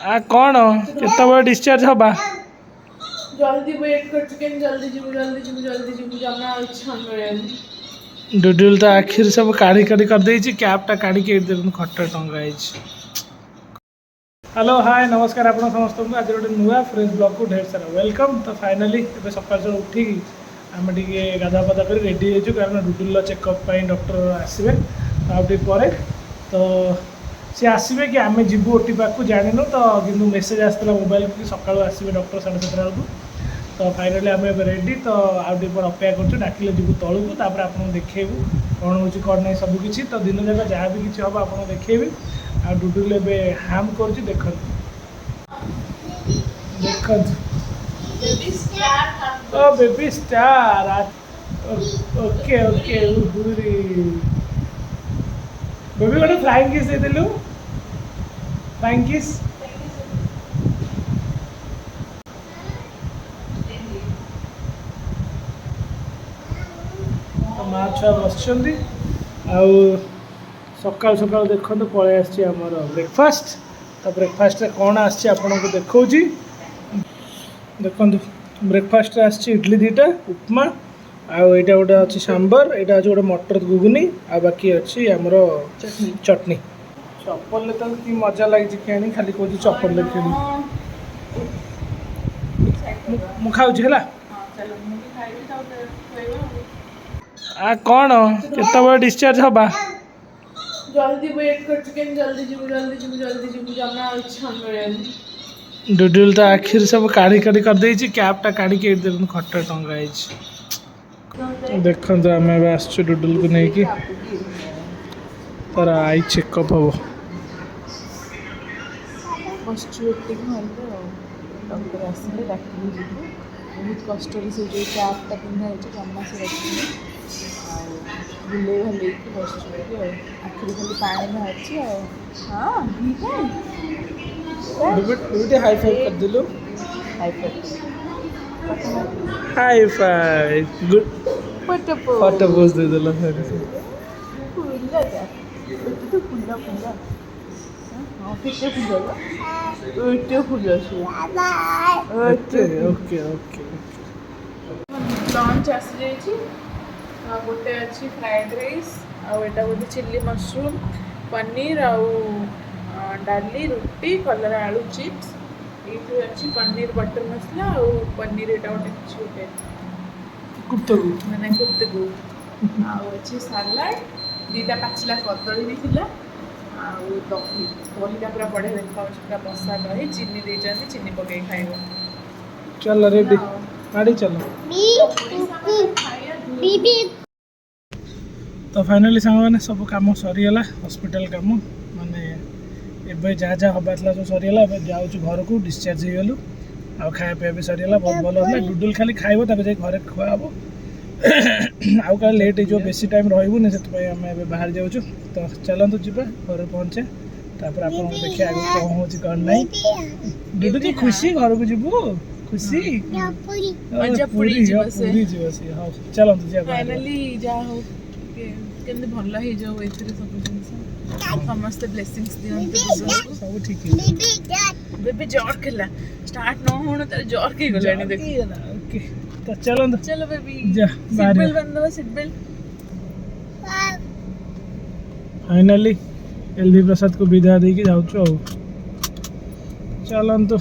कौन केत डिस्चार्ज हवा जल्दी वेट कर चुके हैं जल्दी जाना इच्छा मिले डुडुल तो आखिर सब काढ़ी काढ़ी कर देछि कैपटा काढ़ी के देखुन खट्टा टंगा है। हेलो हाय नमस्कार आप समस्त को आज गोटे नुआ फ्रेश ब्लॉग को ढेर सारा वेलकम। तो फाइनाली ए सकाल उठिकी आम टे गाधा पाधा कर रेडी हो कारण डुडुल चेकअप डॉक्टर आसवे पर तो सी आसवे कि आम जीवु ओटी पाक जानू तो कि मेसेज आसाला मोबाइल कि सकाल आसवे डॉक्टर 7:30 बेलू तो फाइनाली आम रेडी तो आउटे पर अपेक्षा कर डाकिले जीवु तलू तापर आपको देखू कौन हो कौन नहीं सबकि तो दिन जाक जहाँ भी किसी हम आपको देखी आ डुडुल ए हार्म कर देख ओ baby star okay okay baby गोटे फ्लाइंग किस दे दिलु फ्लाइंग किस माँ छुआ बस सकाल सकाल देखते पलि आमर ब्रेकफास्ट तो ब्रेकफास्ट कौन आपको देखा देखो ब्रेकफास्ट आसी इडली दीटा उपमा आईटा गोटे अच्छी सांबर यहाँ अच्छे गोटे मटर गुगुनी आ बाकी अच्छी आमर चटनी चप्पल तो कि मजा लगी कि खाली कौन चप्पल कि मुझे कौन केत डिस्चार्ज हवा जल्दी वेट कर चुके हैं जल्दी जाना इच्छा मिले डुडुल तो आखिर सब काढ़ी काढ़ी कर देछि कैपटा काढ़ी के देखुन खट्टा टंगा है। देखो आम आसु डुडुल को लेकिन तार आई चेकअप हम डॉक्टर आसिले डाक्टर जीव बहुत कष्ट से जो कैपटा पिंधा जमा से रखी बुले भले बस आखिरी खाली पानी बाहर हाँ हाई फाइव कर दिलु high five good photo pose दे दिल ओके ओके लंच आसी जाइए गोटे अच्छी फ्राइड राइस आटा गोटे चिल्ली मशरूम पनीर डाली रुटी कलरा आलू चिप्स ये अच्छी पनीर बटर मसला और पनीर यहाँ गोटे गोटे कुप्तगु मैंने कुप्तगु अच्छी सालाड दीटा पाचिला कदली भी थी दही दहीटा पूरा बढ़िया देखा पूरा बसा दही चीनी देते चीनी पकई खाइब चल रेडी गाड़ी चलो तो फाइनाली सांग मैंने सब कम सरीगला हॉस्पिटल कम माने एबे जहाँ जहाँ हबार सब सरीगला जाऊँ घर को डिस्चार्ज हो गलु आ खाया पीया भी सरीगला बहुत भल है डुडुल खाली खाइब घर खुआब आउ का लेट हो बेसी टाइम रही से आम ए बाहर जाऊँ तो चलतु जी घर पहुँचे तापर आप देखिए आगे कौन हो कौन नहीं डुडू जी खुशी घर को जीवु खुशी पूरी जीवसी हाँ चलतु जी फाइनली जा हो केमती भल हो जाऊ ए सब जिन समस्ते ब्लेसिंग्स दिखते सब ठीक बेबी जॉर्क खेला स्टार्ट न होने तार जॉर्क ही गलानी देख ओके तो चलो चलो बेबी जा सीट बेल्ट बंद दो सीट बेल्ट फाइनली एलवी प्रसाद को विदा देके जाऊँ चलतु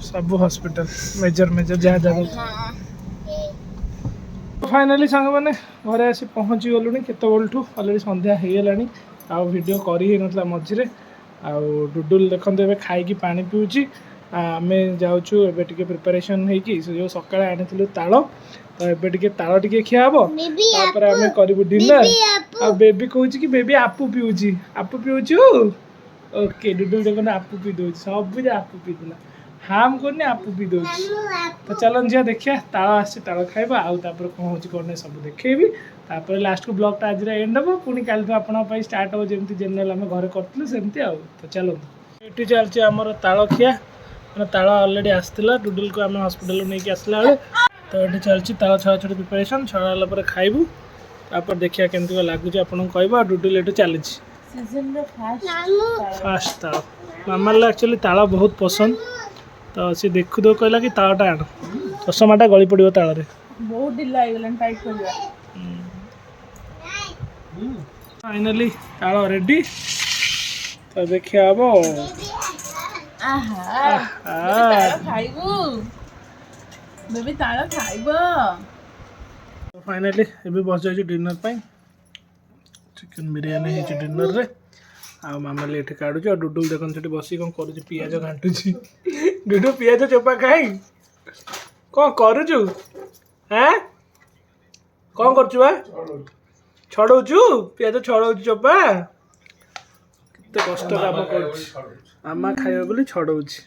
सब हॉस्पिटल मेजर मेजर जहाँ जगह फाइनाली सांग मैंने घर आसी पहुँची गलु केत बेलू अलरेडी संध्या हो गलानी आ वीडियो करी ना मझे आ डुडुल देखते ए खाई पानी पीऊँची आम जाऊँ ए प्रिपेरेसन होगी जो सका आनी ताल तो ये ताल टे खिया हम तापर आम करूँ डिनर आ बेबी कहूँ कि बेबी आपू पीऊँ ओके डुडुल देखो आपू पी दे सब आपू पी देला हार्म करनी आपू पी दे तो चलन जी देखिए ताल आसी ताल खाइबा आउ तापर कौन हो कौन नहीं सब देखेबी तापर लास्ट को ब्लॉग टा आज एंड हम पुणी काल तो आपन स्टार्ट हो जमी जेनराल आम घर करूँ सेमती आउ तो चलते ये चलती आमर ताल खिया मैंने ताल अलरेडी आसाला डुडुल को आम हस्पिटाल नहीं आसला बेले तो ये चलती ताल छड़ा छड़ी प्रिपेरेसन छड़ा खाइबू तापर देखिए केमती लगुच आपको कहवा डुडुल एटू चली सीजन रो फास्ट फास्ट ताल मामार एक्चुअली ताल बहुत पसंद तो सी देखु दो कहला कि तालटा आण चषमाटा गली पड़ो ताल बहुत ढिला हो टाइट कर फाइनली ताल रेडी तो देखिए हम खाइबू बेबी ताल खाइब फाइनली एबे बस जाइए डिनर पाई चिकन बिरयानी है डिनर रे आ मामाली एठी काढुची और डुडुल देखन सेठी बसी कोन करूची पियाज घांटुची डुडु पियाज चोपा खाई कोन करूचु हैं कोन करचु बा छड़ौचु पियाज छड़ौचु चोपा केते कष्ट काम करची आमा खाइबा बोली छड़ौची